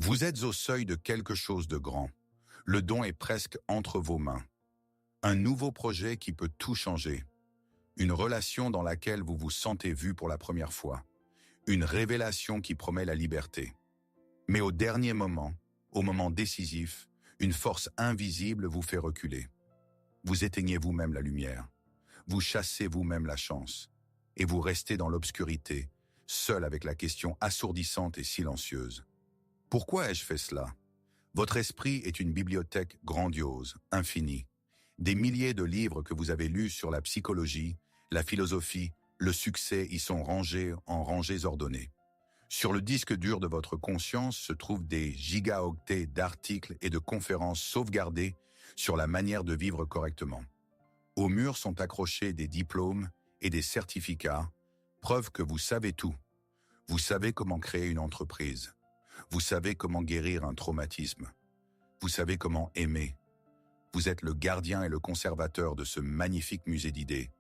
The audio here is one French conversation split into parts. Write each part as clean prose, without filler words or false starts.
Vous êtes au seuil de quelque chose de grand. Le don est presque entre vos mains. Un nouveau projet qui peut tout changer. Une relation dans laquelle vous vous sentez vu pour la première fois. Une révélation qui promet la liberté. Mais au dernier moment, au moment décisif, une force invisible vous fait reculer. Vous éteignez vous-même la lumière. Vous chassez vous-même la chance. Et vous restez dans l'obscurité, seul avec la question assourdissante et silencieuse. Pourquoi ai-je fait cela? Votre esprit est une bibliothèque grandiose, infinie. Des milliers de livres que vous avez lus sur la psychologie, la philosophie, le succès y sont rangés en rangées ordonnées. Sur le disque dur de votre conscience se trouvent des gigaoctets d'articles et de conférences sauvegardés sur la manière de vivre correctement. Aux murs sont accrochés des diplômes et des certificats, preuve que vous savez tout. Vous savez comment créer une entreprise. Vous savez comment guérir un traumatisme. Vous savez comment aimer. Vous êtes le gardien et le conservateur de ce magnifique musée d'idées.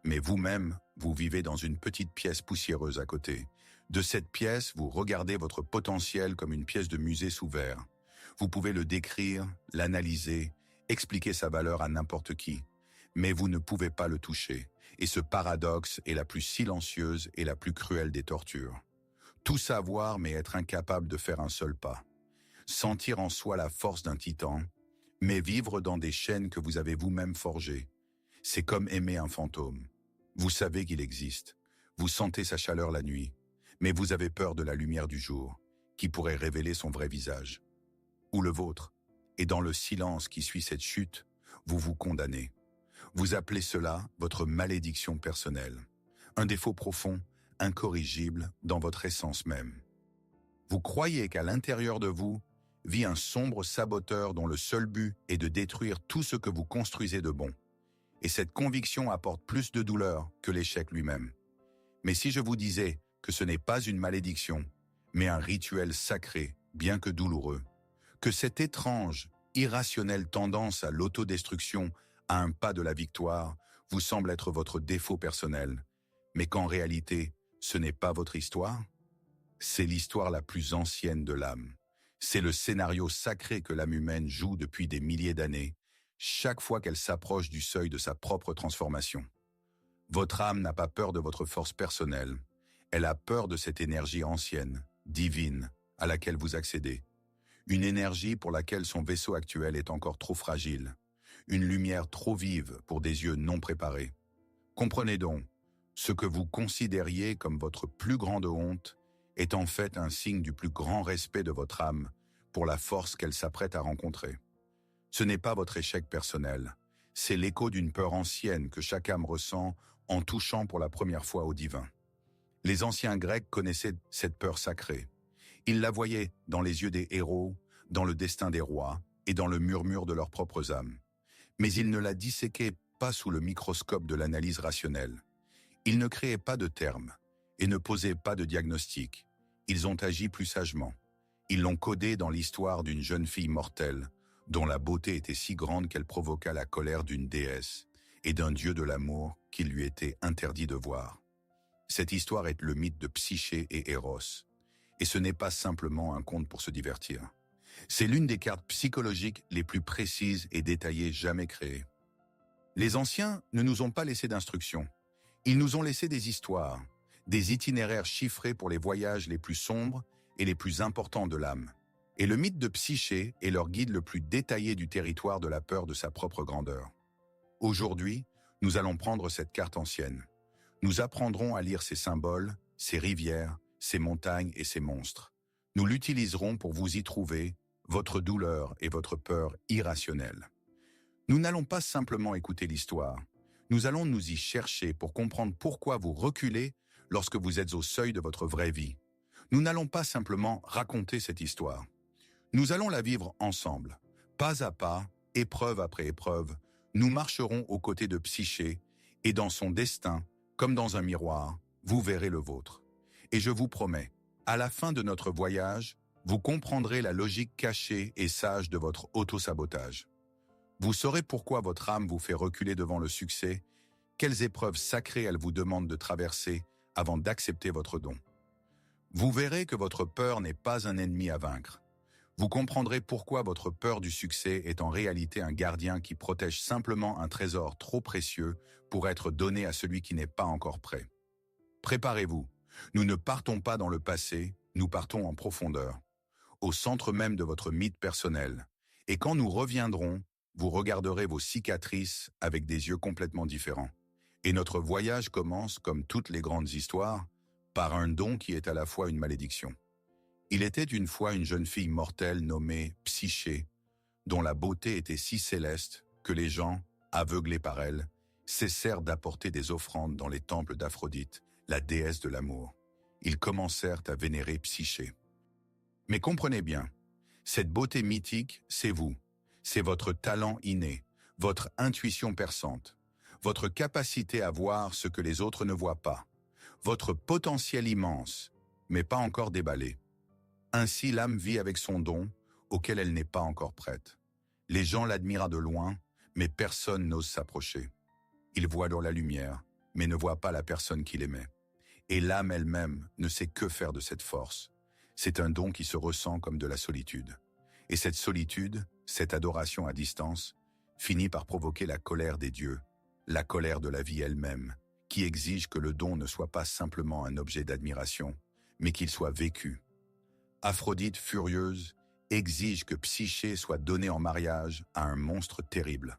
Mais vous-même, vous vivez dans une petite pièce poussiéreuse à côté. De cette pièce, vous regardez votre potentiel comme une pièce de musée sous verre. Vous pouvez le décrire, l'analyser, expliquer sa valeur à n'importe qui. Mais vous ne pouvez pas le toucher. Et ce paradoxe est la plus silencieuse et la plus cruelle des tortures. Tout savoir mais être incapable de faire un seul pas. Sentir en soi la force d'un titan, mais vivre dans des chaînes que vous avez vous-même forgées. C'est comme aimer un fantôme. Vous savez qu'il existe. Vous sentez sa chaleur la nuit, mais vous avez peur de la lumière du jour, qui pourrait révéler son vrai visage. Ou le vôtre. Et dans le silence qui suit cette chute, vous vous condamnez. Vous appelez cela votre malédiction personnelle. Un défaut profond, incorrigible dans votre essence même. Vous croyez qu'à l'intérieur de vous vit un sombre saboteur dont le seul but est de détruire tout ce que vous construisez de bon. Et cette conviction apporte plus de douleur que l'échec lui-même. Mais si je vous disais que ce n'est pas une malédiction, mais un rituel sacré, bien que douloureux, que cette étrange, irrationnelle tendance à l'autodestruction à un pas de la victoire vous semble être votre défaut personnel, mais qu'en réalité, ce n'est pas votre histoire? C'est l'histoire la plus ancienne de l'âme. C'est le scénario sacré que l'âme humaine joue depuis des milliers d'années, chaque fois qu'elle s'approche du seuil de sa propre transformation. Votre âme n'a pas peur de votre force personnelle. Elle a peur de cette énergie ancienne, divine, à laquelle vous accédez. Une énergie pour laquelle son vaisseau actuel est encore trop fragile. Une lumière trop vive pour des yeux non préparés. Comprenez donc, ce que vous considériez comme votre plus grande honte est en fait un signe du plus grand respect de votre âme pour la force qu'elle s'apprête à rencontrer. Ce n'est pas votre échec personnel, c'est l'écho d'une peur ancienne que chaque âme ressent en touchant pour la première fois au divin. Les anciens Grecs connaissaient cette peur sacrée. Ils la voyaient dans les yeux des héros, dans le destin des rois et dans le murmure de leurs propres âmes. Mais ils ne la disséquaient pas sous le microscope de l'analyse rationnelle. Ils ne créaient pas de termes et ne posaient pas de diagnostic. Ils ont agi plus sagement. Ils l'ont codé dans l'histoire d'une jeune fille mortelle, dont la beauté était si grande qu'elle provoqua la colère d'une déesse et d'un dieu de l'amour qu'il lui était interdit de voir. Cette histoire est le mythe de Psyché et Eros. Et ce n'est pas simplement un conte pour se divertir. C'est l'une des cartes psychologiques les plus précises et détaillées jamais créées. Les anciens ne nous ont pas laissé d'instructions. Ils nous ont laissé des histoires, des itinéraires chiffrés pour les voyages les plus sombres et les plus importants de l'âme. Et le mythe de Psyché est leur guide le plus détaillé du territoire de la peur de sa propre grandeur. Aujourd'hui, nous allons prendre cette carte ancienne. Nous apprendrons à lire ses symboles, ses rivières, ses montagnes et ses monstres. Nous l'utiliserons pour vous y trouver, votre douleur et votre peur irrationnelle. Nous n'allons pas simplement écouter l'histoire. Nous allons nous y chercher pour comprendre pourquoi vous reculez lorsque vous êtes au seuil de votre vraie vie. Nous n'allons pas simplement raconter cette histoire. Nous allons la vivre ensemble. Pas à pas, épreuve après épreuve, nous marcherons aux côtés de Psyché et dans son destin, comme dans un miroir, vous verrez le vôtre. Et je vous promets, à la fin de notre voyage, vous comprendrez la logique cachée et sage de votre auto-sabotage. Vous saurez pourquoi votre âme vous fait reculer devant le succès, quelles épreuves sacrées elle vous demande de traverser avant d'accepter votre don. Vous verrez que votre peur n'est pas un ennemi à vaincre. Vous comprendrez pourquoi votre peur du succès est en réalité un gardien qui protège simplement un trésor trop précieux pour être donné à celui qui n'est pas encore prêt. Préparez-vous. Nous ne partons pas dans le passé, nous partons en profondeur, au centre même de votre mythe personnel. Et quand nous reviendrons, vous regarderez vos cicatrices avec des yeux complètement différents. Et notre voyage commence, comme toutes les grandes histoires, par un don qui est à la fois une malédiction. Il était une fois une jeune fille mortelle nommée Psyché, dont la beauté était si céleste que les gens, aveuglés par elle, cessèrent d'apporter des offrandes dans les temples d'Aphrodite, la déesse de l'amour. Ils commencèrent à vénérer Psyché. Mais comprenez bien, cette beauté mythique, c'est vous. C'est votre talent inné, votre intuition perçante, votre capacité à voir ce que les autres ne voient pas, votre potentiel immense, mais pas encore déballé. Ainsi l'âme vit avec son don, auquel elle n'est pas encore prête. Les gens l'admirent de loin, mais personne n'ose s'approcher. Ils voient dans la lumière, mais ne voient pas la personne qu'il aimait. Et l'âme elle-même ne sait que faire de cette force. C'est un don qui se ressent comme de la solitude. Et cette solitude, cette adoration à distance, finit par provoquer la colère des dieux, la colère de la vie elle-même, qui exige que le don ne soit pas simplement un objet d'admiration, mais qu'il soit vécu. Aphrodite, furieuse, exige que Psyché soit donnée en mariage à un monstre terrible.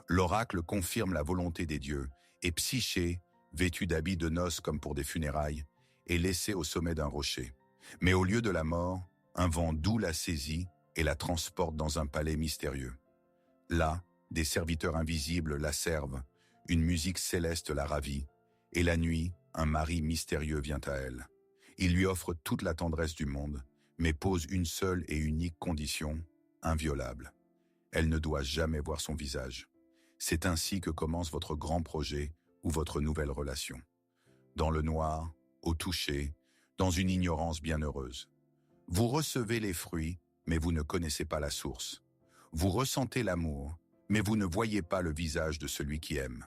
L'oracle confirme la volonté des dieux, et Psyché, vêtue d'habits de noces comme pour des funérailles, est laissée au sommet d'un rocher. Mais au lieu de la mort, un vent doux la saisit et la transporte dans un palais mystérieux. Là, des serviteurs invisibles la servent, une musique céleste la ravit, et la nuit, un mari mystérieux vient à elle. Il lui offre toute la tendresse du monde, mais pose une seule et unique condition, inviolable. Elle ne doit jamais voir son visage. C'est ainsi que commence votre grand projet ou votre nouvelle relation. Dans le noir, au toucher, dans une ignorance bienheureuse. Vous recevez les fruits, mais vous ne connaissez pas la source. Vous ressentez l'amour, mais vous ne voyez pas le visage de celui qui aime.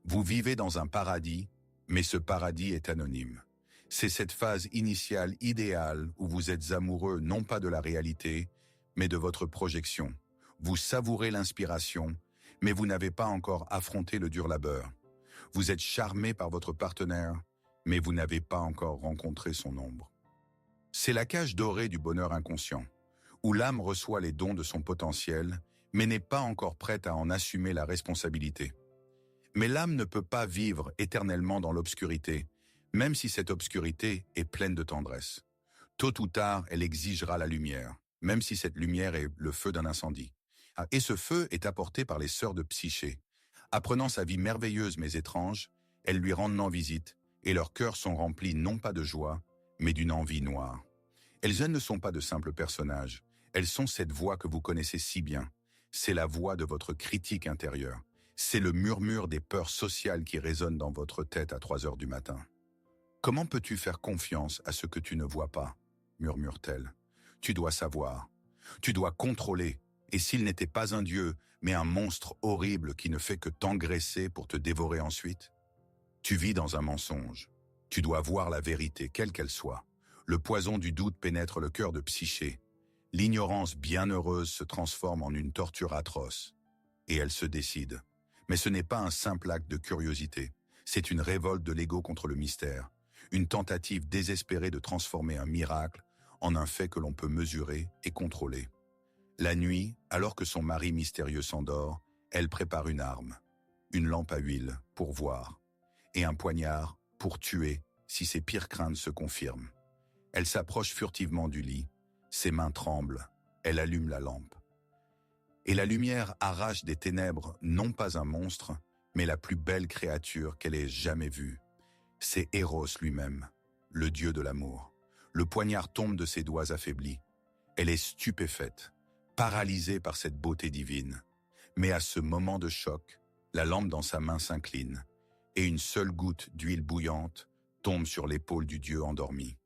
Vous vivez dans un paradis, mais ce paradis est anonyme. C'est cette phase initiale idéale où vous êtes amoureux non pas de la réalité, mais de votre projection. Vous savourez l'inspiration, mais vous n'avez pas encore affronté le dur labeur. Vous êtes charmé par votre partenaire, mais vous n'avez pas encore rencontré son ombre. C'est la cage dorée du bonheur inconscient, où l'âme reçoit les dons de son potentiel, mais n'est pas encore prête à en assumer la responsabilité. Mais l'âme ne peut pas vivre éternellement dans l'obscurité, même si cette obscurité est pleine de tendresse. Tôt ou tard, elle exigera la lumière, même si cette lumière est le feu d'un incendie. Et ce feu est apporté par les sœurs de Psyché. Apprenant sa vie merveilleuse mais étrange, elles lui rendent visite, et leurs cœurs sont remplis non pas de joie, mais d'une envie noire. Elles ne sont pas de simples personnages, elles sont cette voix que vous connaissez si bien. C'est la voix de votre critique intérieure. C'est le murmure des peurs sociales qui résonnent dans votre tête à 3 heures du matin. Comment peux-tu faire confiance à ce que tu ne vois pas, murmure-t-elle. Tu dois savoir, tu dois contrôler, et s'il n'était pas un dieu, mais un monstre horrible qui ne fait que t'engraisser pour te dévorer ensuite? Tu vis dans un mensonge. Tu dois voir la vérité, quelle qu'elle soit. Le poison du doute pénètre le cœur de Psyché. L'ignorance bienheureuse se transforme en une torture atroce. Et elle se décide. Mais ce n'est pas un simple acte de curiosité. C'est une révolte de l'ego contre le mystère. Une tentative désespérée de transformer un miracle en un fait que l'on peut mesurer et contrôler. La nuit, alors que son mari mystérieux s'endort, elle prépare une arme. Une lampe à huile pour voir. Et un poignard pour tuer si ses pires craintes se confirment. Elle s'approche furtivement du lit. Ses mains tremblent. Elle allume la lampe. Et la lumière arrache des ténèbres non pas un monstre, mais la plus belle créature qu'elle ait jamais vue. C'est Eros lui-même, le dieu de l'amour. Le poignard tombe de ses doigts affaiblis. Elle est stupéfaite, paralysée par cette beauté divine. Mais à ce moment de choc, la lampe dans sa main s'incline, et une seule goutte d'huile bouillante tombe sur l'épaule du dieu endormi.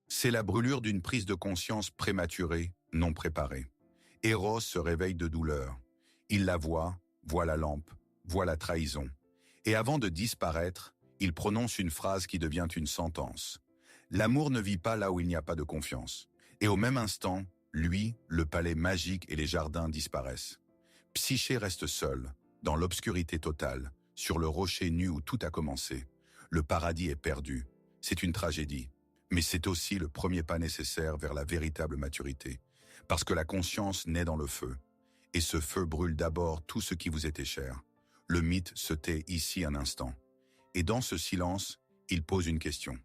C'est la brûlure d'une prise de conscience prématurée, non préparée. Eros se réveille de douleur. Il la voit la lampe, voit la trahison. Et avant de disparaître, il prononce une phrase qui devient une sentence. L'amour ne vit pas là où il n'y a pas de confiance. Et au même instant, Lui, le palais magique et les jardins disparaissent. Psyché reste seul, dans l'obscurité totale, sur le rocher nu où tout a commencé. Le paradis est perdu. C'est une tragédie. Mais c'est aussi le premier pas nécessaire vers la véritable maturité. Parce que la conscience naît dans le feu. Et ce feu brûle d'abord tout ce qui vous était cher. Le mythe se tait ici un instant. Et dans ce silence, il pose une question.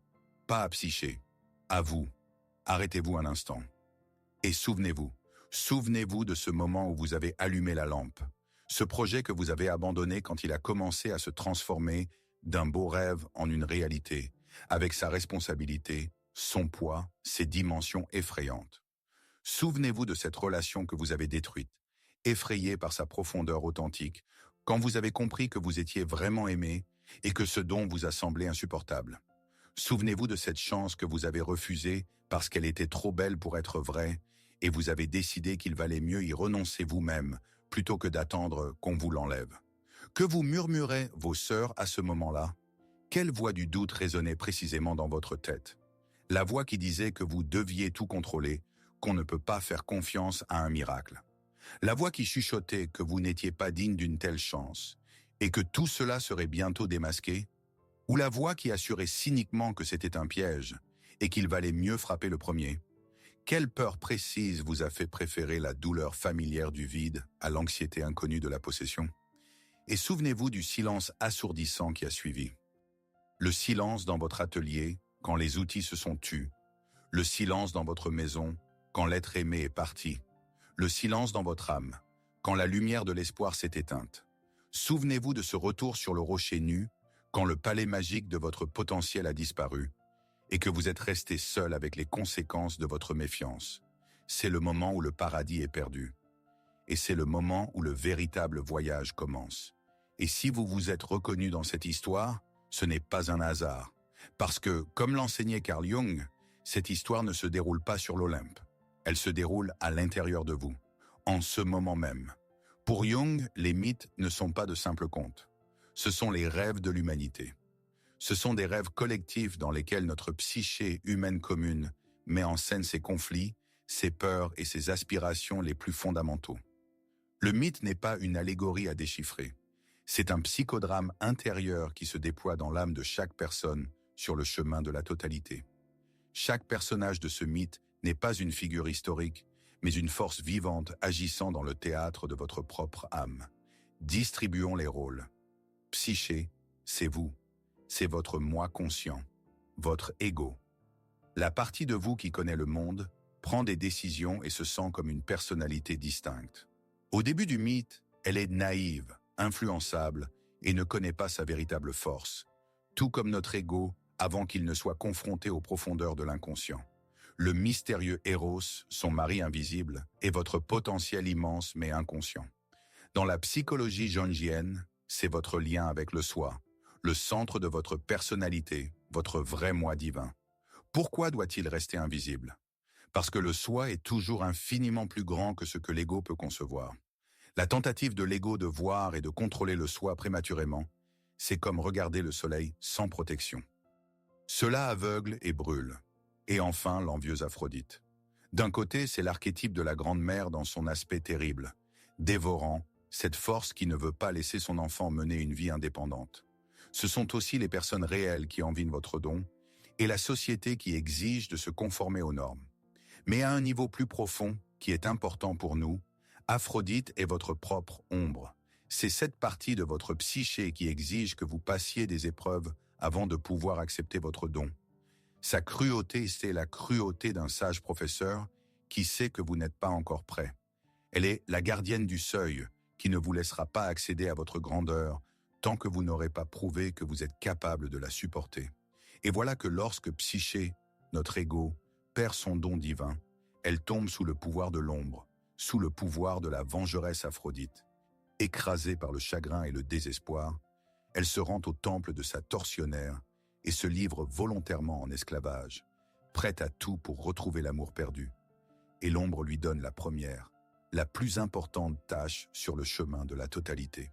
Pas à Psyché, à vous. Arrêtez-vous un instant. Et souvenez-vous de ce moment où vous avez allumé la lampe. Ce projet que vous avez abandonné quand il a commencé à se transformer d'un beau rêve en une réalité, avec sa responsabilité, son poids, ses dimensions effrayantes. Souvenez-vous de cette relation que vous avez détruite, effrayée par sa profondeur authentique, quand vous avez compris que vous étiez vraiment aimé et que ce don vous a semblé insupportable. Souvenez-vous de cette chance que vous avez refusée parce qu'elle était trop belle pour être vraie et vous avez décidé qu'il valait mieux y renoncer vous-même plutôt que d'attendre qu'on vous l'enlève. Que vous murmuraient vos sœurs à ce moment-là? Quelle voix du doute résonnait précisément dans votre tête? La voix qui disait que vous deviez tout contrôler, qu'on ne peut pas faire confiance à un miracle. La voix qui chuchotait que vous n'étiez pas digne d'une telle chance et que tout cela serait bientôt démasqué? Ou la voix qui assurait cyniquement que c'était un piège et qu'il valait mieux frapper le premier? Quelle peur précise vous a fait préférer la douleur familière du vide à l'anxiété inconnue de la possession? Et souvenez-vous du silence assourdissant qui a suivi. Le silence dans votre atelier quand les outils se sont tus. Le silence dans votre maison quand l'être aimé est parti. Le silence dans votre âme quand la lumière de l'espoir s'est éteinte. Souvenez-vous de ce retour sur le rocher nu quand le palais magique de votre potentiel a disparu et que vous êtes resté seul avec les conséquences de votre méfiance. C'est le moment où le paradis est perdu. Et c'est le moment où le véritable voyage commence. Et si vous vous êtes reconnu dans cette histoire, ce n'est pas un hasard. Parce que, comme l'enseignait Carl Jung, cette histoire ne se déroule pas sur l'Olympe. Elle se déroule à l'intérieur de vous, en ce moment même. Pour Jung, les mythes ne sont pas de simples contes. Ce sont les rêves de l'humanité. Ce sont des rêves collectifs dans lesquels notre psyché humaine commune met en scène ses conflits, ses peurs et ses aspirations les plus fondamentaux. Le mythe n'est pas une allégorie à déchiffrer. C'est un psychodrame intérieur qui se déploie dans l'âme de chaque personne sur le chemin de la totalité. Chaque personnage de ce mythe n'est pas une figure historique, mais une force vivante agissant dans le théâtre de votre propre âme. Distribuons les rôles. Psyché, c'est vous. C'est votre moi conscient, votre ego. La partie de vous qui connaît le monde prend des décisions et se sent comme une personnalité distincte. Au début du mythe, elle est naïve, influençable et ne connaît pas sa véritable force, tout comme notre ego avant qu'il ne soit confronté aux profondeurs de l'inconscient. Le mystérieux Eros, son mari invisible, est votre potentiel immense mais inconscient. Dans la psychologie jungienne, c'est votre lien avec le soi, le centre de votre personnalité, votre vrai moi divin. Pourquoi doit-il rester invisible? Parce que le soi est toujours infiniment plus grand que ce que l'ego peut concevoir. La tentative de l'ego de voir et de contrôler le soi prématurément, c'est comme regarder le soleil sans protection. Cela aveugle et brûle. Et enfin, l'envieuse Aphrodite. D'un côté, c'est l'archétype de la grande mère dans son aspect terrible, dévorant, cette force qui ne veut pas laisser son enfant mener une vie indépendante. Ce sont aussi les personnes réelles qui envient votre don et la société qui exige de se conformer aux normes. Mais à un niveau plus profond, qui est important pour nous, Aphrodite est votre propre ombre. C'est cette partie de votre psyché qui exige que vous passiez des épreuves avant de pouvoir accepter votre don. Sa cruauté, c'est la cruauté d'un sage professeur qui sait que vous n'êtes pas encore prêt. Elle est la gardienne du seuil qui ne vous laissera pas accéder à votre grandeur tant que vous n'aurez pas prouvé que vous êtes capable de la supporter. Et voilà que lorsque Psyché, notre ego, perd son don divin, elle tombe sous le pouvoir de l'ombre, sous le pouvoir de la vengeresse Aphrodite. Écrasée par le chagrin et le désespoir, elle se rend au temple de sa tortionnaire et se livre volontairement en esclavage, prête à tout pour retrouver l'amour perdu. Et l'ombre lui donne la première, la plus importante tâche sur le chemin de la totalité.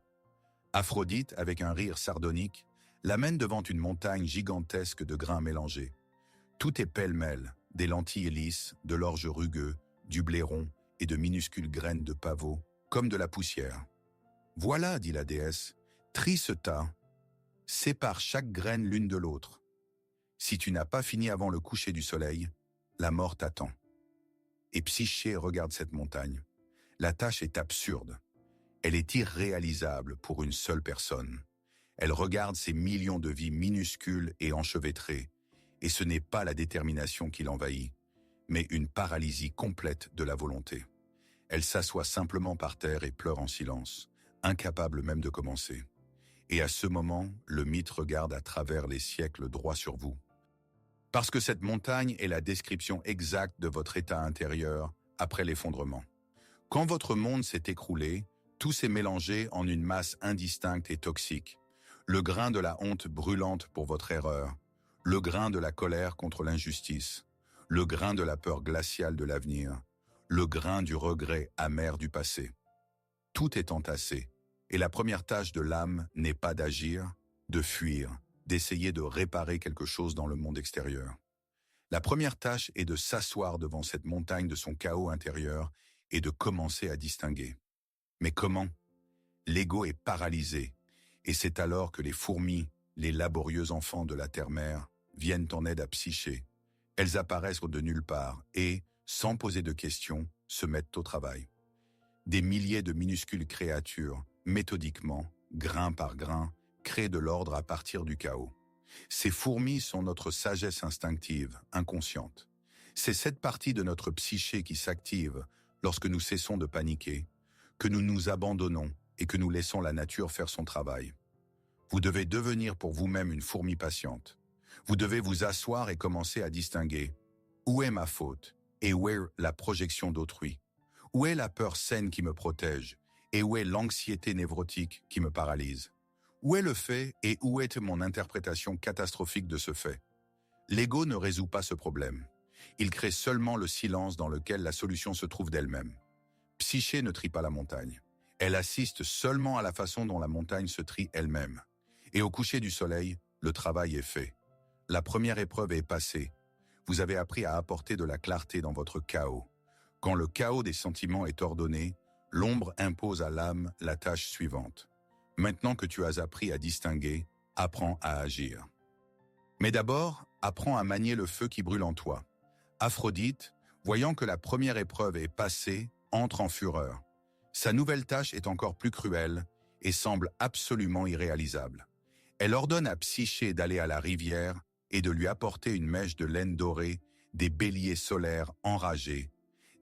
Aphrodite, avec un rire sardonique, l'amène devant une montagne gigantesque de grains mélangés. Tout est pêle-mêle, des lentilles lisses, de l'orge rugueux, du blairon et de minuscules graines de pavot, comme de la poussière. Voilà, dit la déesse, trie ce tas, sépare chaque graine l'une de l'autre. Si tu n'as pas fini avant le coucher du soleil, la mort t'attend. Et Psyché regarde cette montagne. La tâche est absurde. Elle est irréalisable pour une seule personne. Elle regarde ces millions de vies minuscules et enchevêtrées, et ce n'est pas la détermination qui l'envahit, mais une paralysie complète de la volonté. Elle s'assoit simplement par terre et pleure en silence, incapable même de commencer. Et à ce moment, le mythe regarde à travers les siècles droit sur vous. Parce que cette montagne est la description exacte de votre état intérieur après l'effondrement. Quand votre monde s'est écroulé, tout s'est mélangé en une masse indistincte et toxique. Le grain de la honte brûlante pour votre erreur, le grain de la colère contre l'injustice, le grain de la peur glaciale de l'avenir, le grain du regret amer du passé. Tout est entassé, et la première tâche de l'âme n'est pas d'agir, de fuir, d'essayer de réparer quelque chose dans le monde extérieur. La première tâche est de s'asseoir devant cette montagne de son chaos intérieur et de commencer à distinguer. Mais comment? L'ego est paralysé, et c'est alors que les fourmis, les laborieux enfants de la terre-mère, viennent en aide à Psyché. Elles apparaissent de nulle part et, sans poser de questions, se mettent au travail. Des milliers de minuscules créatures, méthodiquement, grain par grain, créent de l'ordre à partir du chaos. Ces fourmis sont notre sagesse instinctive, inconsciente. C'est cette partie de notre psyché qui s'active lorsque nous cessons de paniquer, que nous nous abandonnons et que nous laissons la nature faire son travail. Vous devez devenir pour vous-même une fourmi patiente. Vous devez vous asseoir et commencer à distinguer où est ma faute et où est la projection d'autrui, où est la peur saine qui me protège et où est l'anxiété névrotique qui me paralyse. Où est le fait et où est mon interprétation catastrophique de ce fait? L'ego ne résout pas ce problème. Il crée seulement le silence dans lequel la solution se trouve d'elle-même. Psyché ne trie pas la montagne. Elle assiste seulement à la façon dont la montagne se trie elle-même. Et au coucher du soleil, le travail est fait. La première épreuve est passée. Vous avez appris à apporter de la clarté dans votre chaos. Quand le chaos des sentiments est ordonné, l'ombre impose à l'âme la tâche suivante. Maintenant que tu as appris à distinguer, apprends à agir. Mais d'abord, apprends à manier le feu qui brûle en toi. Aphrodite, voyant que la première épreuve est passée, entre en fureur. Sa nouvelle tâche est encore plus cruelle et semble absolument irréalisable. Elle ordonne à Psyché d'aller à la rivière et de lui apporter une mèche de laine dorée, des béliers solaires enragés,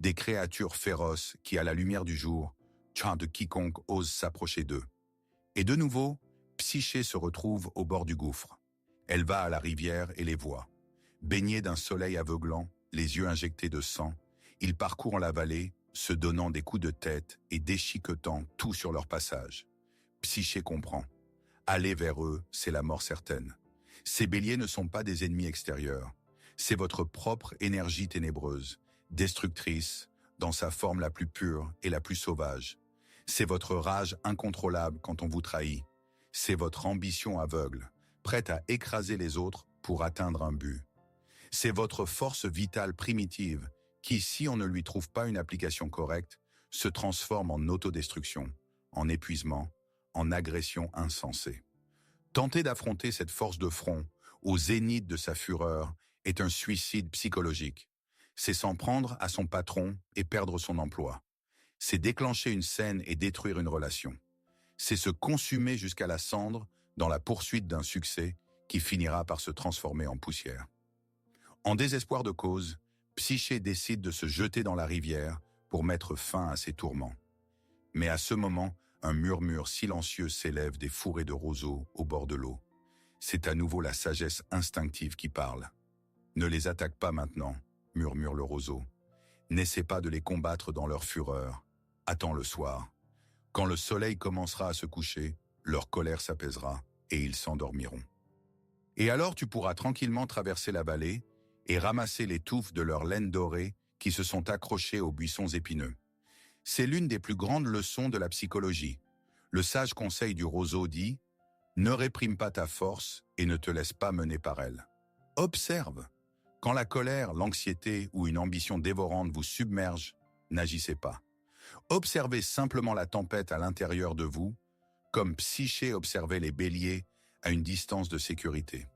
des créatures féroces qui, à la lumière du jour, tuent de quiconque ose s'approcher d'eux. Et de nouveau, Psyché se retrouve au bord du gouffre. Elle va à la rivière et les voit. Baignés d'un soleil aveuglant, les yeux injectés de sang, ils parcourent la vallée, se donnant des coups de tête et déchiquetant tout sur leur passage. Psyché comprend. Aller vers eux, c'est la mort certaine. Ces béliers ne sont pas des ennemis extérieurs. C'est votre propre énergie ténébreuse, destructrice, dans sa forme la plus pure et la plus sauvage. C'est votre rage incontrôlable quand on vous trahit. C'est votre ambition aveugle, prête à écraser les autres pour atteindre un but. C'est votre force vitale primitive qui, si on ne lui trouve pas une application correcte, se transforme en autodestruction, en épuisement, en agression insensée. Tenter d'affronter cette force de front, au zénith de sa fureur, est un suicide psychologique. C'est s'en prendre à son patron et perdre son emploi. C'est déclencher une scène et détruire une relation. C'est se consumer jusqu'à la cendre dans la poursuite d'un succès qui finira par se transformer en poussière. En désespoir de cause, Psyché décide de se jeter dans la rivière pour mettre fin à ses tourments. Mais à ce moment, un murmure silencieux s'élève des fourrés de roseaux au bord de l'eau. C'est à nouveau la sagesse instinctive qui parle. « Ne les attaque pas maintenant », murmure le roseau. « N'essaie pas de les combattre dans leur fureur. Attends le soir. Quand le soleil commencera à se coucher, leur colère s'apaisera et ils s'endormiront. Et alors tu pourras tranquillement traverser la vallée et ramasser les touffes de leur laine dorée qui se sont accrochées aux buissons épineux. C'est l'une des plus grandes leçons de la psychologie. Le sage conseil du roseau dit « Ne réprime pas ta force et ne te laisse pas mener par elle. Observe. Quand la colère, l'anxiété ou une ambition dévorante vous submerge, n'agissez pas. Observez simplement la tempête à l'intérieur de vous, comme Psyché observait les béliers à une distance de sécurité.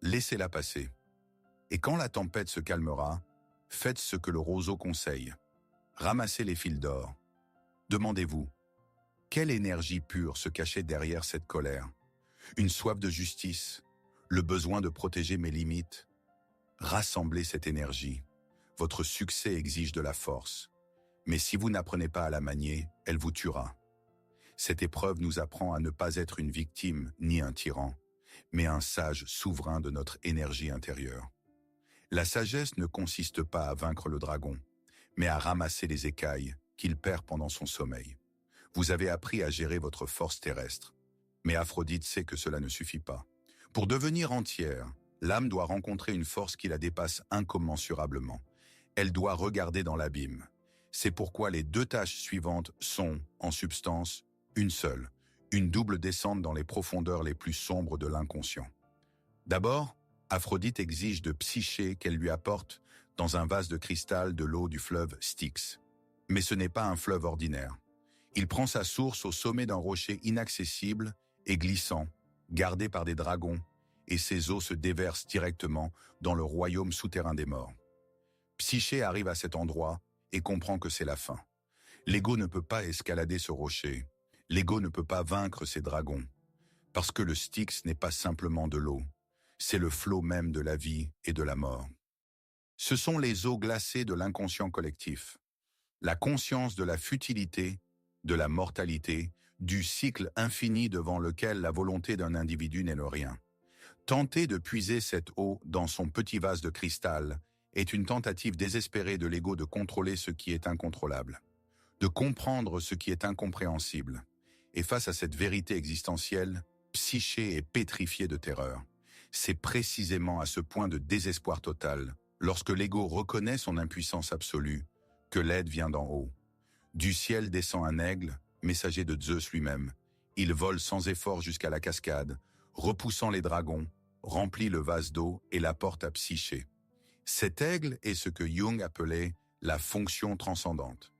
Laissez-la passer. Et quand la tempête se calmera, faites ce que le roseau conseille. Ramassez les fils d'or. Demandez-vous, quelle énergie pure se cachait derrière cette colère? Une soif de justice, le besoin de protéger mes limites? Rassemblez cette énergie. Votre succès exige de la force. Mais si vous n'apprenez pas à la manier, elle vous tuera. Cette épreuve nous apprend à ne pas être une victime ni un tyran, mais un sage souverain de notre énergie intérieure. La sagesse ne consiste pas à vaincre le dragon, mais à ramasser les écailles qu'il perd pendant son sommeil. Vous avez appris à gérer votre force terrestre, mais Aphrodite sait que cela ne suffit pas. Pour devenir entière, l'âme doit rencontrer une force qui la dépasse incommensurablement. Elle doit regarder dans l'abîme. C'est pourquoi les deux tâches suivantes sont, en substance, une seule, une double descente dans les profondeurs les plus sombres de l'inconscient. D'abord, Aphrodite exige de Psyché qu'elle lui apporte, dans un vase de cristal, de l'eau du fleuve Styx. Mais ce n'est pas un fleuve ordinaire. Il prend sa source au sommet d'un rocher inaccessible et glissant, gardé par des dragons, et ses eaux se déversent directement dans le royaume souterrain des morts. Psyché arrive à cet endroit et comprend que c'est la fin. L'ego ne peut pas escalader ce rocher. L'ego ne peut pas vaincre ces dragons. Parce que le Styx n'est pas simplement de l'eau. C'est le flot même de la vie et de la mort. Ce sont les eaux glacées de l'inconscient collectif. La conscience de la futilité, de la mortalité, du cycle infini devant lequel la volonté d'un individu n'est le rien. Tenter de puiser cette eau dans son petit vase de cristal est une tentative désespérée de l'ego de contrôler ce qui est incontrôlable, de comprendre ce qui est incompréhensible. Et face à cette vérité existentielle, Psyché est pétrifié de terreur. C'est précisément à ce point de désespoir total, lorsque l'ego reconnaît son impuissance absolue, que l'aide vient d'en haut. Du ciel descend un aigle, messager de Zeus lui-même. Il vole sans effort jusqu'à la cascade, repoussant les dragons, remplit le vase d'eau et l'apporte à Psyché. Cet aigle est ce que Jung appelait la fonction transcendante.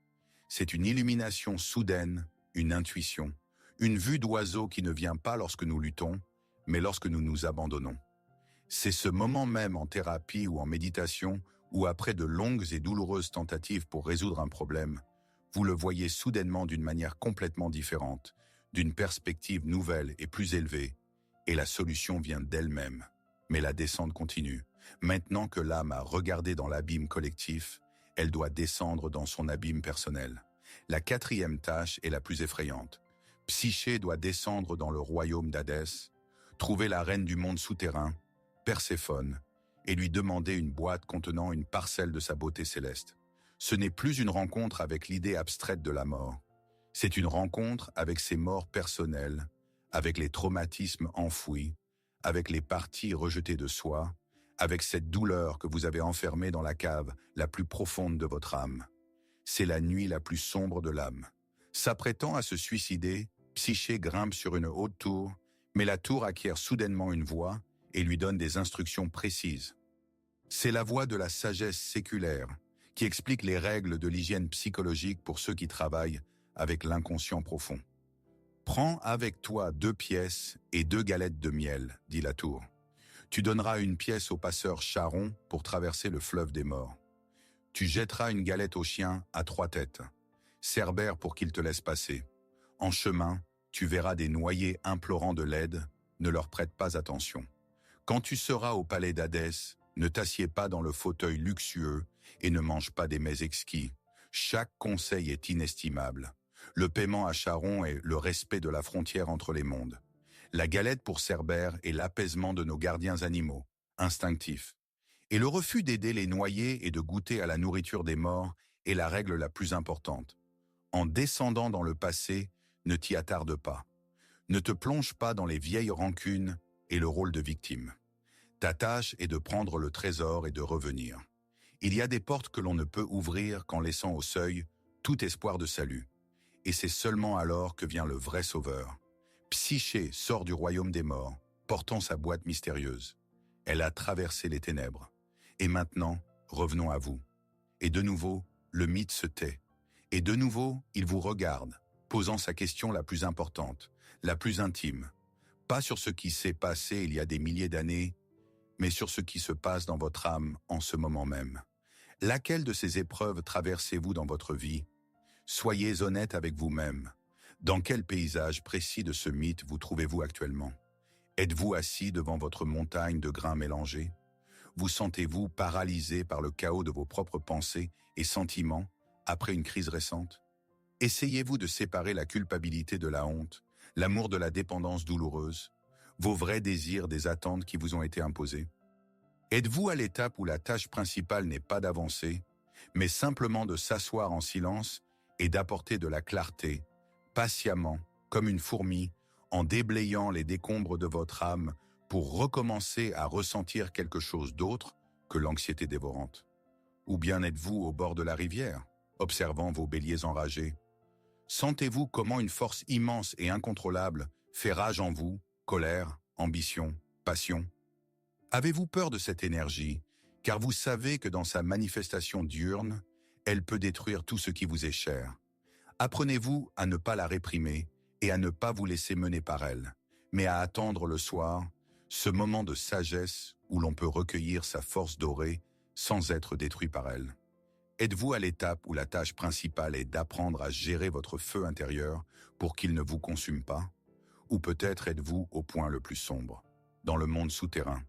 C'est une illumination soudaine, une intuition, une vue d'oiseau qui ne vient pas lorsque nous luttons, mais lorsque nous nous abandonnons. C'est ce moment même en thérapie ou en méditation où après de longues et douloureuses tentatives pour résoudre un problème, vous le voyez soudainement d'une manière complètement différente, d'une perspective nouvelle et plus élevée, et la solution vient d'elle-même. Mais la descente continue. Maintenant que l'âme a regardé dans l'abîme collectif, elle doit descendre dans son abîme personnel. La quatrième tâche est la plus effrayante. Psyché doit descendre dans le royaume d'Hadès, trouver la reine du monde souterrain, Perséphone, et lui demander une boîte contenant une parcelle de sa beauté céleste. Ce n'est plus une rencontre avec l'idée abstraite de la mort. C'est une rencontre avec ses morts personnelles, avec les traumatismes enfouis, avec les parties rejetées de soi, avec cette douleur que vous avez enfermée dans la cave la plus profonde de votre âme. C'est la nuit la plus sombre de l'âme. S'apprêtant à se suicider, Psyché grimpe sur une haute tour, mais la tour acquiert soudainement une voix et lui donne des instructions précises. C'est la voix de la sagesse séculaire qui explique les règles de l'hygiène psychologique pour ceux qui travaillent avec l'inconscient profond. « Prends avec toi 2 pièces et 2 galettes de miel, dit la tour. Tu donneras une pièce au passeur Charon pour traverser le fleuve des morts. Tu jetteras une galette au chien à 3 têtes, Cerbère pour qu'il te laisse passer. En chemin, tu verras des noyés implorant de l'aide, ne leur prête pas attention. Quand tu seras au palais d'Hadès, ne t'assieds pas dans le fauteuil luxueux et ne mange pas des mets exquis. Chaque conseil est inestimable. Le paiement à Charon est le respect de la frontière entre les mondes. La galette pour Cerbère est l'apaisement de nos gardiens animaux, instinctifs. Et le refus d'aider les noyés et de goûter à la nourriture des morts est la règle la plus importante. En descendant dans le passé, ne t'y attarde pas. Ne te plonge pas dans les vieilles rancunes et le rôle de victime. Ta tâche est de prendre le trésor et de revenir. Il y a des portes que l'on ne peut ouvrir qu'en laissant au seuil tout espoir de salut. Et c'est seulement alors que vient le vrai sauveur. Psyché sort du royaume des morts, portant sa boîte mystérieuse. Elle a traversé les ténèbres. Et maintenant, revenons à vous. Et de nouveau, le mythe se tait. Et de nouveau, il vous regarde, posant sa question la plus importante, la plus intime. Pas sur ce qui s'est passé il y a des milliers d'années, mais sur ce qui se passe dans votre âme en ce moment même. Laquelle de ces épreuves traversez-vous dans votre vie? Soyez honnête avec vous-même. Dans quel paysage précis de ce mythe vous trouvez-vous actuellement? Êtes-vous assis devant votre montagne de grains mélangés? Vous sentez-vous paralysé par le chaos de vos propres pensées et sentiments après une crise récente? Essayez-vous de séparer la culpabilité de la honte, l'amour de la dépendance douloureuse, vos vrais désirs des attentes qui vous ont été imposées? Êtes-vous à l'étape où la tâche principale n'est pas d'avancer, mais simplement de s'asseoir en silence et d'apporter de la clarté, patiemment, comme une fourmi, en déblayant les décombres de votre âme pour recommencer à ressentir quelque chose d'autre que l'anxiété dévorante? Ou bien êtes-vous au bord de la rivière, observant vos béliers enragés? Sentez-vous comment une force immense et incontrôlable fait rage en vous, colère, ambition, passion? Avez-vous peur de cette énergie, car vous savez que dans sa manifestation diurne, elle peut détruire tout ce qui vous est cher? Apprenez-vous à ne pas la réprimer et à ne pas vous laisser mener par elle, mais à attendre le soir, ce moment de sagesse où l'on peut recueillir sa force dorée sans être détruit par elle. Êtes-vous à l'étape où la tâche principale est d'apprendre à gérer votre feu intérieur pour qu'il ne vous consume pas? Ou peut-être êtes-vous au point le plus sombre, dans le monde souterrain?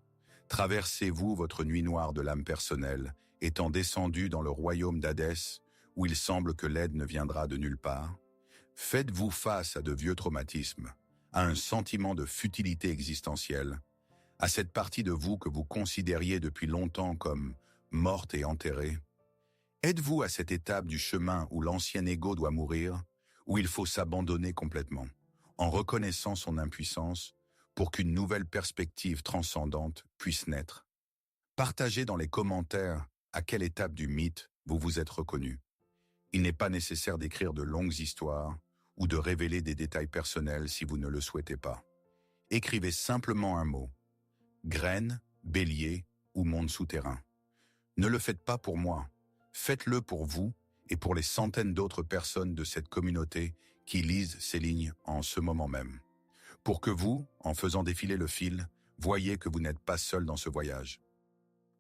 Traversez-vous votre nuit noire de l'âme personnelle, étant descendu dans le royaume d'Hadès, où il semble que l'aide ne viendra de nulle part? Faites-vous face à de vieux traumatismes, à un sentiment de futilité existentielle, à cette partie de vous que vous considériez depuis longtemps comme morte et enterrée? Êtes-vous à cette étape du chemin où l'ancien ego doit mourir, où il faut s'abandonner complètement, en reconnaissant son impuissance, pour qu'une nouvelle perspective transcendante puisse naître? Partagez dans les commentaires à quelle étape du mythe vous vous êtes reconnu. Il n'est pas nécessaire d'écrire de longues histoires ou de révéler des détails personnels si vous ne le souhaitez pas. Écrivez simplement un mot: graine, bélier ou monde souterrain. Ne le faites pas pour moi, faites-le pour vous et pour les centaines d'autres personnes de cette communauté qui lisent ces lignes en ce moment même. Pour que vous, en faisant défiler le fil, voyez que vous n'êtes pas seul dans ce voyage.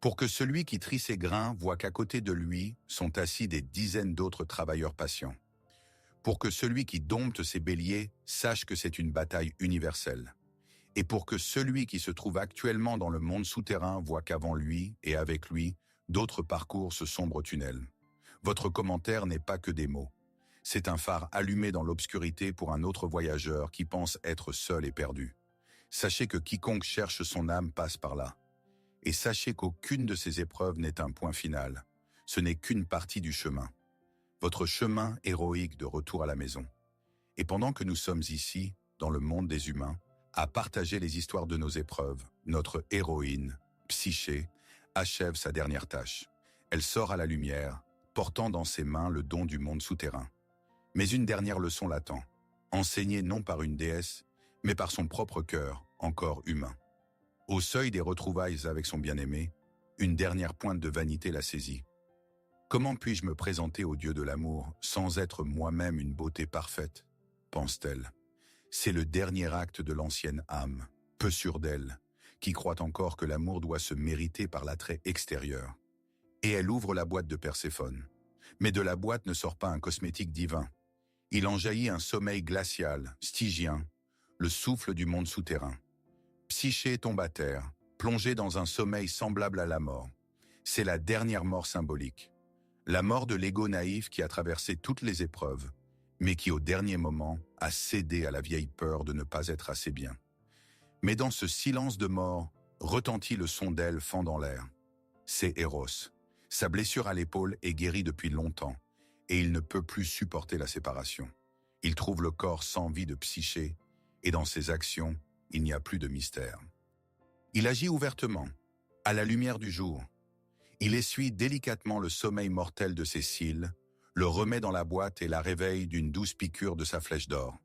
Pour que celui qui trie ses grains voit qu'à côté de lui sont assis des dizaines d'autres travailleurs patients. Pour que celui qui dompte ses béliers sache que c'est une bataille universelle. Et pour que celui qui se trouve actuellement dans le monde souterrain voit qu'avant lui et avec lui, d'autres parcourent ce sombre tunnel. Votre commentaire n'est pas que des mots. C'est un phare allumé dans l'obscurité pour un autre voyageur qui pense être seul et perdu. Sachez que quiconque cherche son âme passe par là. Et sachez qu'aucune de ces épreuves n'est un point final. Ce n'est qu'une partie du chemin. Votre chemin héroïque de retour à la maison. Et pendant que nous sommes ici, dans le monde des humains, à partager les histoires de nos épreuves, notre héroïne, Psyché, achève sa dernière tâche. Elle sort à la lumière, portant dans ses mains le don du monde souterrain. Mais une dernière leçon l'attend, enseignée non par une déesse, mais par son propre cœur, encore humain. Au seuil des retrouvailles avec son bien-aimé, une dernière pointe de vanité la saisit. Comment puis-je me présenter au Dieu de l'amour sans être moi-même une beauté parfaite, pense-t-elle. C'est le dernier acte de l'ancienne âme, peu sûre d'elle, qui croit encore que l'amour doit se mériter par l'attrait extérieur. Et elle ouvre la boîte de Perséphone. Mais de la boîte ne sort pas un cosmétique divin. Il en jaillit un sommeil glacial, stygien, le souffle du monde souterrain. Psyché tombe à terre, plongée dans un sommeil semblable à la mort. C'est la dernière mort symbolique. La mort de l'ego naïf qui a traversé toutes les épreuves, mais qui au dernier moment a cédé à la vieille peur de ne pas être assez bien. Mais dans ce silence de mort, retentit le son d'ailes fendant l'air. C'est Eros. Sa blessure à l'épaule est guérie depuis longtemps, et il ne peut plus supporter la séparation. Il trouve le corps sans vie de Psyché, et dans ses actions, il n'y a plus de mystère. Il agit ouvertement, à la lumière du jour. Il essuie délicatement le sommeil mortel de ses cils, le remet dans la boîte et la réveille d'une douce piqûre de sa flèche d'or.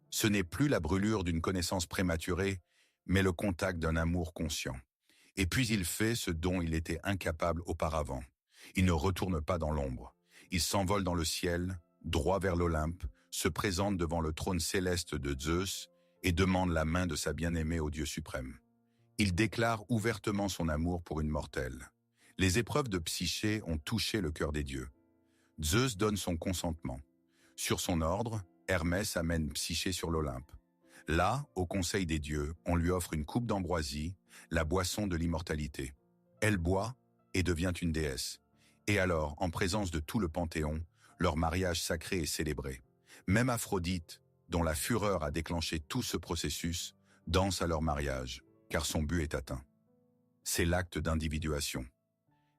Ce n'est plus la brûlure d'une connaissance prématurée, mais le contact d'un amour conscient. Et puis il fait ce dont il était incapable auparavant. Il ne retourne pas dans l'ombre. Il s'envole dans le ciel, droit vers l'Olympe, se présente devant le trône céleste de Zeus et demande la main de sa bien-aimée au Dieu suprême. Il déclare ouvertement son amour pour une mortelle. Les épreuves de Psyché ont touché le cœur des dieux. Zeus donne son consentement. Sur son ordre, Hermès amène Psyché sur l'Olympe. Là, au conseil des dieux, on lui offre une coupe d'ambroisie, la boisson de l'immortalité. Elle boit et devient une déesse. Et alors, en présence de tout le Panthéon, leur mariage sacré est célébré. Même Aphrodite, dont la fureur a déclenché tout ce processus, danse à leur mariage, car son but est atteint. C'est l'acte d'individuation.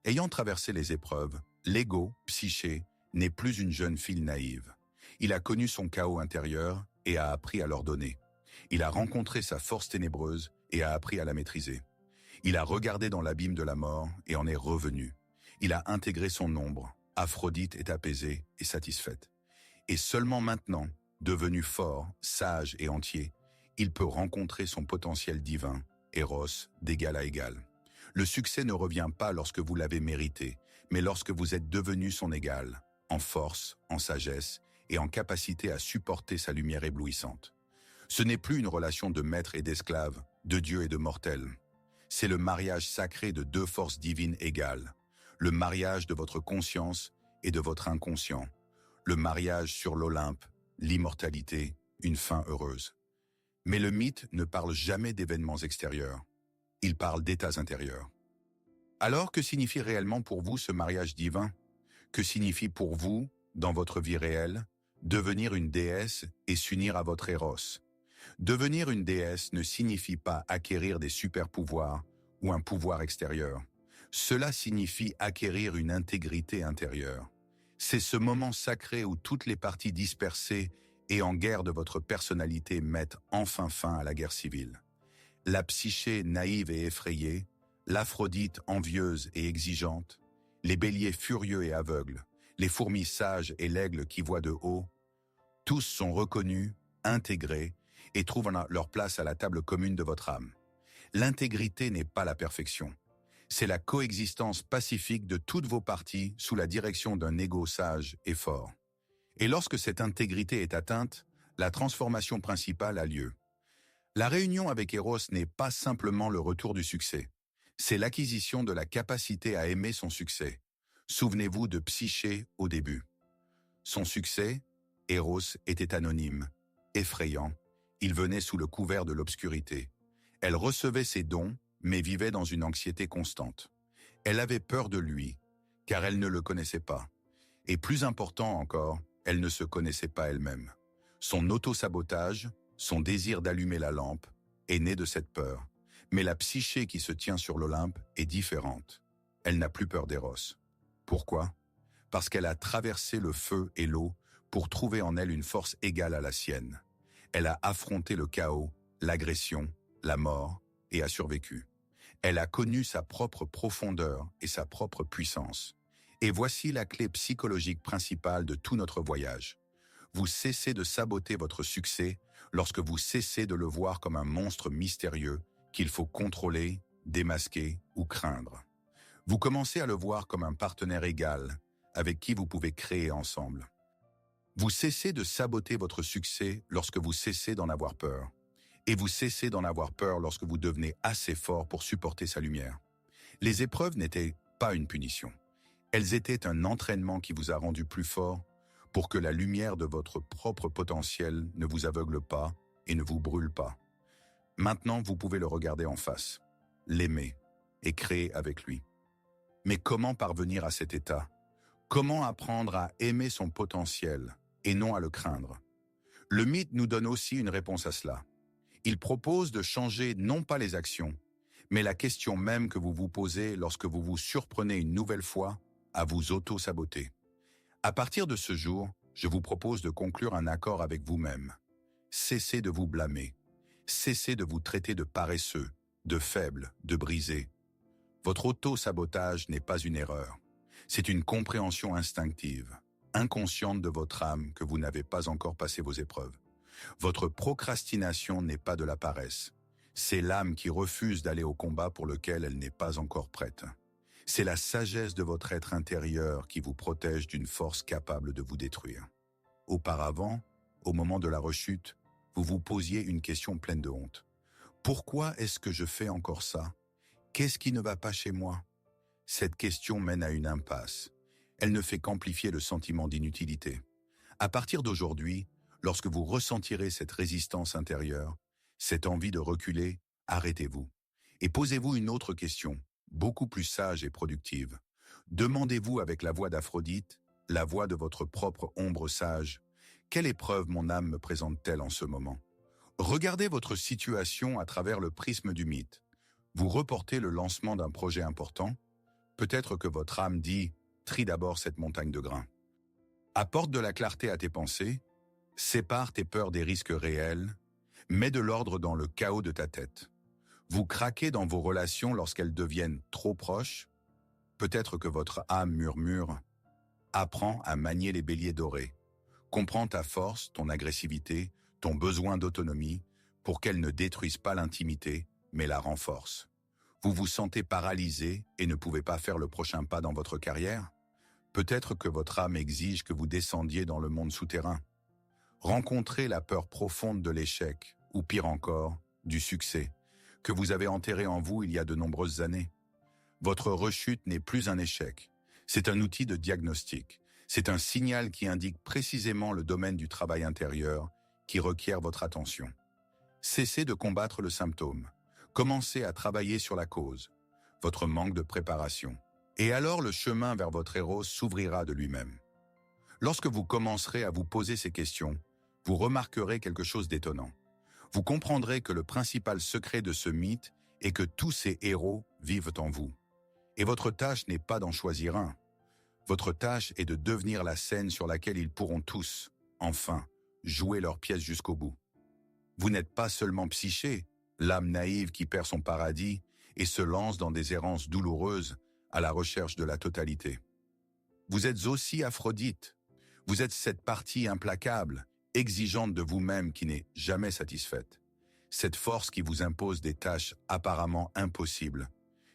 Ayant traversé les épreuves, l'ego, Psyché, n'est plus une jeune fille naïve. Il a connu son chaos intérieur et a appris à l'ordonner. Il a rencontré sa force ténébreuse et a appris à la maîtriser. Il a regardé dans l'abîme de la mort et en est revenu. Il a intégré son ombre. Aphrodite est apaisée et satisfaite. Et seulement maintenant, devenu fort, sage et entier, il peut rencontrer son potentiel divin, Eros, d'égal à égal. Le succès ne revient pas lorsque vous l'avez mérité, mais lorsque vous êtes devenu son égal, en force, en sagesse et en capacité à supporter sa lumière éblouissante. Ce n'est plus une relation de maître et d'esclave, de Dieu et de mortel. C'est le mariage sacré de deux forces divines égales, le mariage de votre conscience et de votre inconscient, le mariage sur l'Olympe, l'immortalité, une fin heureuse. Mais le mythe ne parle jamais d'événements extérieurs, il parle d'états intérieurs. Alors, que signifie réellement pour vous ce mariage divin? Que signifie pour vous, dans votre vie réelle, devenir une déesse et s'unir à votre Eros? Devenir une déesse ne signifie pas acquérir des super-pouvoirs ou un pouvoir extérieur. Cela signifie acquérir une intégrité intérieure. C'est ce moment sacré où toutes les parties dispersées et en guerre de votre personnalité mettent enfin fin à la guerre civile. La Psyché naïve et effrayée, l'Aphrodite envieuse et exigeante, les béliers furieux et aveugles, les fourmis sages et l'aigle qui voit de haut, tous sont reconnus, intégrés et trouvent leur place à la table commune de votre âme. L'intégrité n'est pas la perfection. C'est la coexistence pacifique de toutes vos parties sous la direction d'un ego sage et fort. Et lorsque cette intégrité est atteinte, la transformation principale a lieu. La réunion avec Eros n'est pas simplement le retour du succès. C'est l'acquisition de la capacité à aimer son succès. Souvenez-vous de Psyché au début. Son succès, Eros, était anonyme, effrayant. Il venait sous le couvert de l'obscurité. Elle recevait ses dons, mais vivait dans une anxiété constante. Elle avait peur de lui, car elle ne le connaissait pas. Et plus important encore, elle ne se connaissait pas elle-même. Son auto-sabotage, son désir d'allumer la lampe, est né de cette peur. Mais la Psyché qui se tient sur l'Olympe est différente. Elle n'a plus peur d'Eros. Pourquoi? Parce qu'elle a traversé le feu et l'eau pour trouver en elle une force égale à la sienne. Elle a affronté le chaos, l'agression, la mort et a survécu. Elle a connu sa propre profondeur et sa propre puissance. Et voici la clé psychologique principale de tout notre voyage. Vous cessez de saboter votre succès lorsque vous cessez de le voir comme un monstre mystérieux qu'il faut contrôler, démasquer ou craindre. Vous commencez à le voir comme un partenaire égal avec qui vous pouvez créer ensemble. Vous cessez de saboter votre succès lorsque vous cessez d'en avoir peur. Et vous cessez d'en avoir peur lorsque vous devenez assez fort pour supporter sa lumière. Les épreuves n'étaient pas une punition. Elles étaient un entraînement qui vous a rendu plus fort pour que la lumière de votre propre potentiel ne vous aveugle pas et ne vous brûle pas. Maintenant, vous pouvez le regarder en face, l'aimer et créer avec lui. Mais comment parvenir à cet état? Comment apprendre à aimer son potentiel et non à le craindre? Le mythe nous donne aussi une réponse à cela. Il propose de changer non pas les actions, mais la question même que vous vous posez lorsque vous vous surprenez une nouvelle fois à vous auto-saboter. À partir de ce jour, je vous propose de conclure un accord avec vous-même. Cessez de vous blâmer. Cessez de vous traiter de paresseux, de faible, de brisé. Votre auto-sabotage n'est pas une erreur. C'est une compréhension instinctive, inconsciente de votre âme que vous n'avez pas encore passé vos épreuves. Votre procrastination n'est pas de la paresse. C'est l'âme qui refuse d'aller au combat pour lequel elle n'est pas encore prête. C'est la sagesse de votre être intérieur qui vous protège d'une force capable de vous détruire. Auparavant, au moment de la rechute, vous vous posiez une question pleine de honte. Pourquoi est-ce que je fais encore ça? Qu'est-ce qui ne va pas chez moi? Cette question mène à une impasse. Elle ne fait qu'amplifier le sentiment d'inutilité. À partir d'aujourd'hui, lorsque vous ressentirez cette résistance intérieure, cette envie de reculer, arrêtez-vous. Et posez-vous une autre question, beaucoup plus sage et productive. Demandez-vous avec la voix d'Aphrodite, la voix de votre propre ombre sage, quelle épreuve mon âme me présente-t-elle en ce moment? Regardez votre situation à travers le prisme du mythe. Vous reportez le lancement d'un projet important. Peut-être que votre âme dit « trie d'abord cette montagne de grains ». Apporte de la clarté à tes pensées, sépare tes peurs des risques réels, mets de l'ordre dans le chaos de ta tête. Vous craquez dans vos relations lorsqu'elles deviennent trop proches. Peut-être que votre âme murmure « apprends à manier les béliers dorés ». Comprends ta force, ton agressivité, ton besoin d'autonomie, pour qu'elles ne détruisent pas l'intimité, mais la renforcent. Vous vous sentez paralysé et ne pouvez pas faire le prochain pas dans votre carrière? Peut-être que votre âme exige que vous descendiez dans le monde souterrain. Rencontrez la peur profonde de l'échec, ou pire encore, du succès, que vous avez enterré en vous il y a de nombreuses années. Votre rechute n'est plus un échec, c'est un outil de diagnostic. C'est un signal qui indique précisément le domaine du travail intérieur qui requiert votre attention. Cessez de combattre le symptôme. Commencez à travailler sur la cause, votre manque de préparation. Et alors le chemin vers votre héros s'ouvrira de lui-même. Lorsque vous commencerez à vous poser ces questions, vous remarquerez quelque chose d'étonnant. Vous comprendrez que le principal secret de ce mythe est que tous ces héros vivent en vous. Et votre tâche n'est pas d'en choisir un. Votre tâche est de devenir la scène sur laquelle ils pourront tous, enfin, jouer leur pièce jusqu'au bout. Vous n'êtes pas seulement Psyché, l'âme naïve qui perd son paradis et se lance dans des errances douloureuses à la recherche de la totalité. Vous êtes aussi Aphrodite. Vous êtes cette partie implacable, exigeante de vous-même qui n'est jamais satisfaite. Cette force qui vous impose des tâches apparemment impossibles,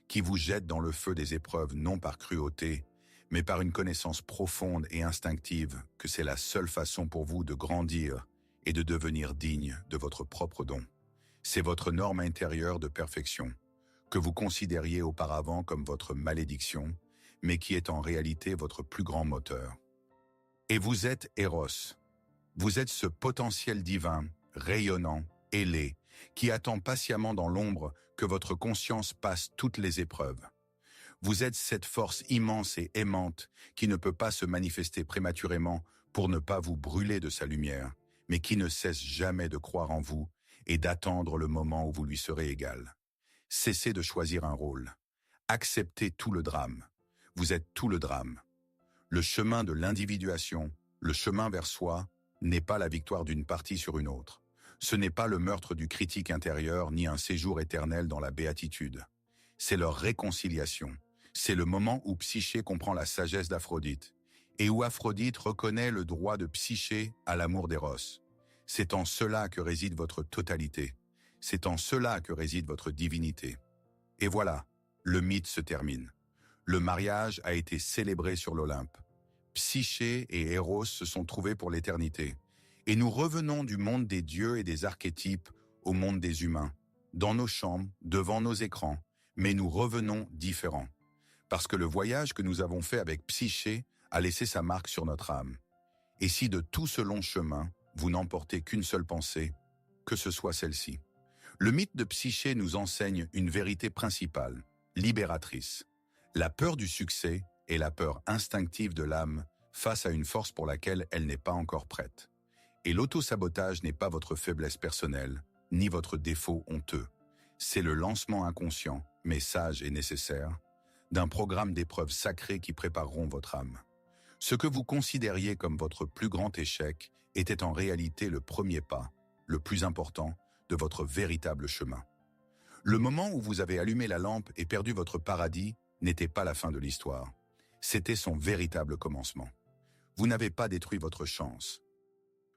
qui vous jette dans le feu des épreuves non par cruauté, mais par une connaissance profonde et instinctive que c'est la seule façon pour vous de grandir et de devenir digne de votre propre don. C'est votre norme intérieure de perfection, que vous considériez auparavant comme votre malédiction, mais qui est en réalité votre plus grand moteur. Et vous êtes Eros. Vous êtes ce potentiel divin, rayonnant, ailé, qui attend patiemment dans l'ombre que votre conscience passe toutes les épreuves. Vous êtes cette force immense et aimante qui ne peut pas se manifester prématurément pour ne pas vous brûler de sa lumière, mais qui ne cesse jamais de croire en vous et d'attendre le moment où vous lui serez égal. Cessez de choisir un rôle. Acceptez tout le drame. Vous êtes tout le drame. Le chemin de l'individuation, le chemin vers soi, n'est pas la victoire d'une partie sur une autre. Ce n'est pas le meurtre du critique intérieur ni un séjour éternel dans la béatitude. C'est leur réconciliation. C'est le moment où Psyché comprend la sagesse d'Aphrodite et où Aphrodite reconnaît le droit de Psyché à l'amour d'Eros. C'est en cela que réside votre totalité. C'est en cela que réside votre divinité. Et voilà, le mythe se termine. Le mariage a été célébré sur l'Olympe. Psyché et Eros se sont trouvés pour l'éternité. Et nous revenons du monde des dieux et des archétypes au monde des humains, dans nos chambres, devant nos écrans, mais nous revenons différents. Parce que le voyage que nous avons fait avec Psyché a laissé sa marque sur notre âme. Et si de tout ce long chemin, vous n'emportez qu'une seule pensée, que ce soit celle-ci. Le mythe de Psyché nous enseigne une vérité principale, libératrice. La peur du succès est la peur instinctive de l'âme face à une force pour laquelle elle n'est pas encore prête. Et l'auto-sabotage n'est pas votre faiblesse personnelle, ni votre défaut honteux. C'est le lancement inconscient, mais sage et nécessaire, d'un programme d'épreuves sacrées qui prépareront votre âme. Ce que vous considériez comme votre plus grand échec était en réalité le premier pas, le plus important, de votre véritable chemin. Le moment où vous avez allumé la lampe et perdu votre paradis n'était pas la fin de l'histoire. C'était son véritable commencement. Vous n'avez pas détruit votre chance.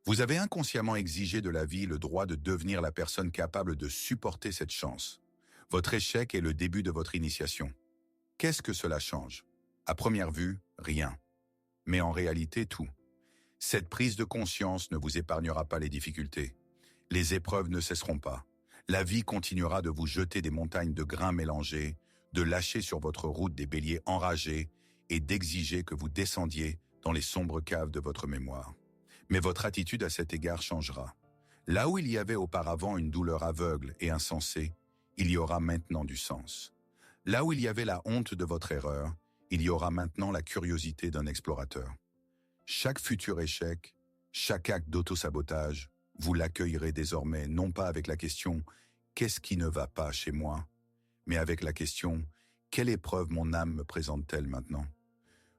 Vous avez inconsciemment exigé de la vie le droit de devenir la personne capable de supporter cette chance. Votre échec est le début de votre initiation. Qu'est-ce que cela change? À première vue, rien. Mais en réalité, tout. Cette prise de conscience ne vous épargnera pas les difficultés. Les épreuves ne cesseront pas. La vie continuera de vous jeter des montagnes de grains mélangés, de lâcher sur votre route des béliers enragés et d'exiger que vous descendiez dans les sombres caves de votre mémoire. Mais votre attitude à cet égard changera. Là où il y avait auparavant une douleur aveugle et insensée, il y aura maintenant du sens. Là où il y avait la honte de votre erreur, il y aura maintenant la curiosité d'un explorateur. Chaque futur échec, chaque acte d'autosabotage, vous l'accueillerez désormais non pas avec la question « Qu'est-ce qui ne va pas chez moi ?», mais avec la question « Quelle épreuve mon âme me présente-t-elle maintenant ?»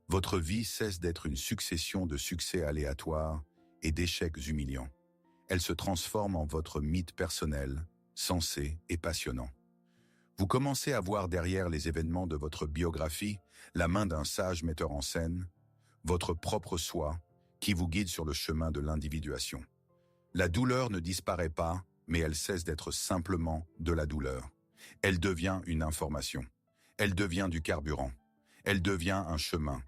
Votre vie cesse d'être une succession de succès aléatoires et d'échecs humiliants. Elle se transforme en votre mythe personnel, sensé et passionnant. Vous commencez à voir derrière les événements de votre biographie la main d'un sage metteur en scène, votre propre soi, qui vous guide sur le chemin de l'individuation. La douleur ne disparaît pas, mais elle cesse d'être simplement de la douleur. Elle devient une information. Elle devient du carburant. Elle devient un chemin.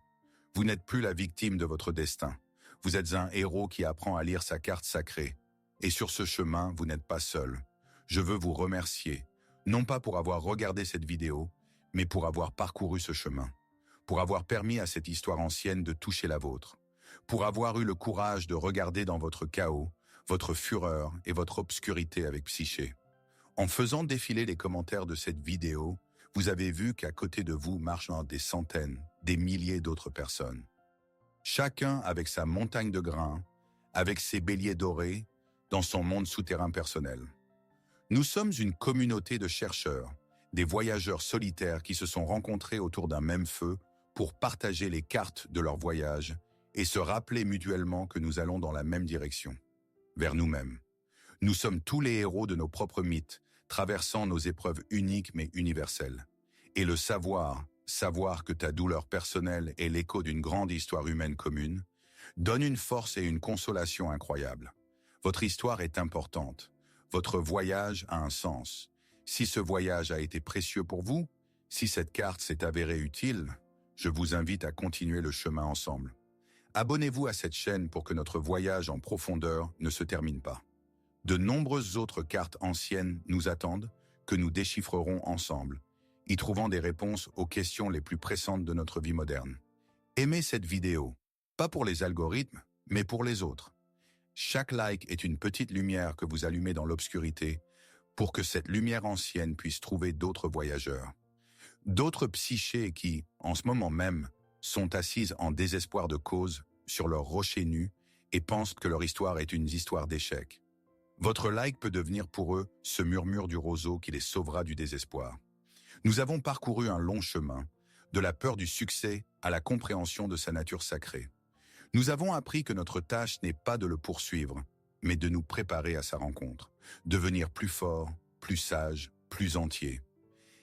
Vous n'êtes plus la victime de votre destin. Vous êtes un héros qui apprend à lire sa carte sacrée. Et sur ce chemin, vous n'êtes pas seul. Je veux vous remercier, non pas pour avoir regardé cette vidéo, mais pour avoir parcouru ce chemin, pour avoir permis à cette histoire ancienne de toucher la vôtre, pour avoir eu le courage de regarder dans votre chaos, votre fureur et votre obscurité avec Psyché. En faisant défiler les commentaires de cette vidéo, vous avez vu qu'à côté de vous marchent des centaines, des milliers d'autres personnes. Chacun avec sa montagne de grains, avec ses béliers dorés, dans son monde souterrain personnel. Nous sommes une communauté de chercheurs, des voyageurs solitaires qui se sont rencontrés autour d'un même feu pour partager les cartes de leur voyage et se rappeler mutuellement que nous allons dans la même direction, vers nous-mêmes. Nous sommes tous les héros de nos propres mythes, traversant nos épreuves uniques mais universelles. Et le savoir que ta douleur personnelle est l'écho d'une grande histoire humaine commune, donne une force et une consolation incroyables. Votre histoire est importante. Votre voyage a un sens. Si ce voyage a été précieux pour vous, si cette carte s'est avérée utile, je vous invite à continuer le chemin ensemble. Abonnez-vous à cette chaîne pour que notre voyage en profondeur ne se termine pas. De nombreuses autres cartes anciennes nous attendent, que nous déchiffrerons ensemble, y trouvant des réponses aux questions les plus pressantes de notre vie moderne. Aimez cette vidéo, pas pour les algorithmes, mais pour les autres. Chaque like est une petite lumière que vous allumez dans l'obscurité pour que cette lumière ancienne puisse trouver d'autres voyageurs. D'autres psychés qui, en ce moment même, sont assises en désespoir de cause sur leur rocher nu et pensent que leur histoire est une histoire d'échec. Votre like peut devenir pour eux ce murmure du roseau qui les sauvera du désespoir. Nous avons parcouru un long chemin, de la peur du succès à la compréhension de sa nature sacrée. Nous avons appris que notre tâche n'est pas de le poursuivre, mais de nous préparer à sa rencontre, devenir plus fort, plus sage, plus entier.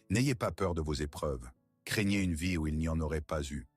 N'ayez pas peur de vos épreuves, craignez une vie où il n'y en aurait pas eu.